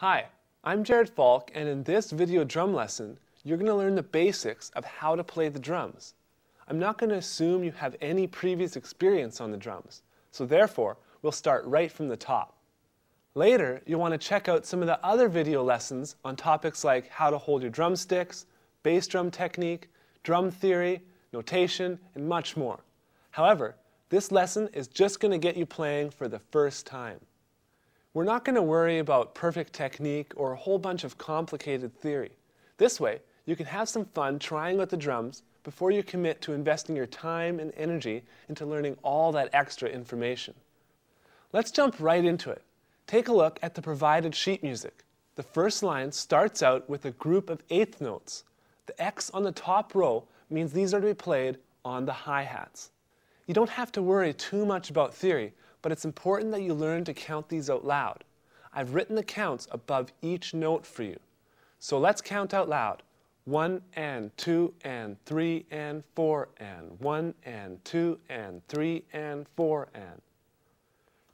Hi, I'm Jared Falk, and in this video drum lesson, you're going to learn the basics of how to play the drums. I'm not going to assume you have any previous experience on the drums, so therefore, we'll start right from the top. Later, you'll want to check out some of the other video lessons on topics like how to hold your drumsticks, bass drum technique, drum theory, notation, and much more. However, this lesson is just going to get you playing for the first time. We're not going to worry about perfect technique or a whole bunch of complicated theory. This way, you can have some fun trying out the drums before you commit to investing your time and energy into learning all that extra information. Let's jump right into it. Take a look at the provided sheet music. The first line starts out with a group of eighth notes. The X on the top row means these are to be played on the hi-hats. You don't have to worry too much about theory, but it's important that you learn to count these out loud. I've written the counts above each note for you. So let's count out loud. 1 and 2 and 3 and 4 and 1 and 2 and 3 and 4 and.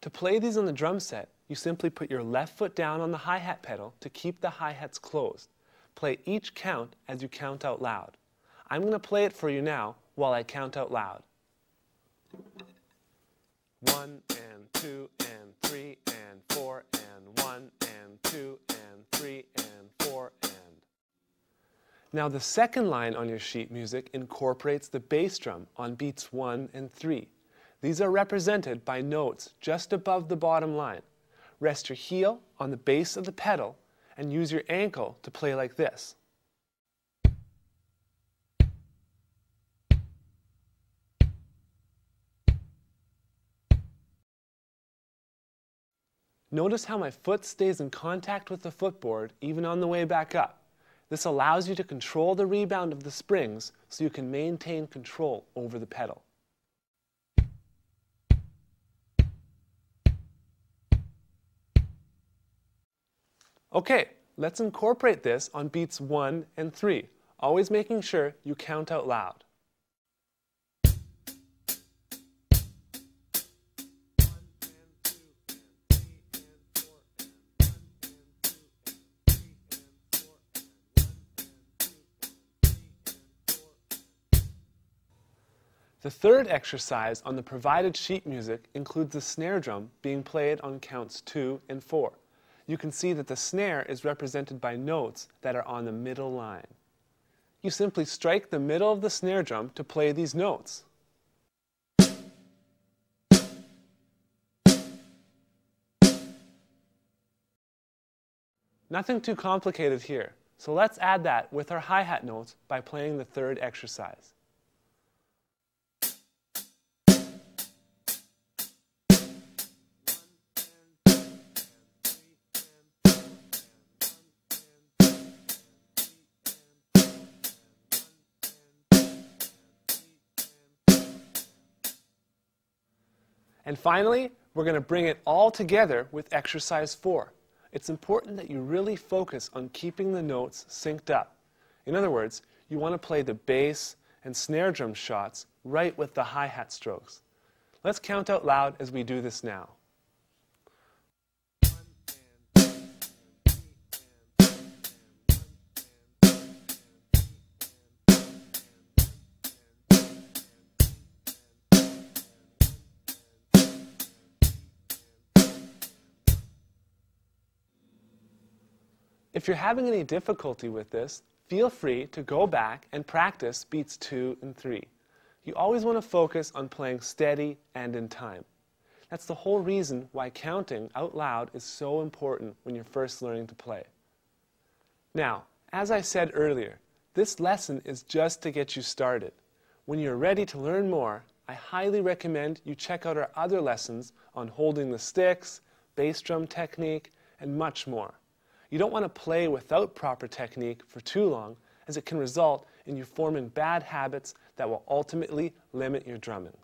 To play these on the drum set, you simply put your left foot down on the hi-hat pedal to keep the hi-hats closed. Play each count as you count out loud. I'm going to play it for you now while I count out loud. 1 and 2 and 3 and 4 and 1 and 2 and 3 and 4 and. Now the second line on your sheet music incorporates the bass drum on beats 1 and 3. These are represented by notes just above the bottom line. Rest your heel on the base of the pedal and use your ankle to play like this. Notice how my foot stays in contact with the footboard even on the way back up. This allows you to control the rebound of the springs so you can maintain control over the pedal. Okay, let's incorporate this on beats 1 and 3, always making sure you count out loud. The third exercise on the provided sheet music includes the snare drum being played on counts 2 and 4. You can see that the snare is represented by notes that are on the middle line. You simply strike the middle of the snare drum to play these notes. Nothing too complicated here, so let's add that with our hi-hat notes by playing the third exercise. And finally, we're going to bring it all together with exercise 4. It's important that you really focus on keeping the notes synced up. In other words, you want to play the bass and snare drum shots right with the hi-hat strokes. Let's count out loud as we do this now. If you're having any difficulty with this, feel free to go back and practice beats 2 and 3. You always want to focus on playing steady and in time. That's the whole reason why counting out loud is so important when you're first learning to play. Now, as I said earlier, this lesson is just to get you started. When you're ready to learn more, I highly recommend you check out our other lessons on holding the sticks, bass drum technique, and much more. You don't want to play without proper technique for too long, as it can result in you forming bad habits that will ultimately limit your drumming.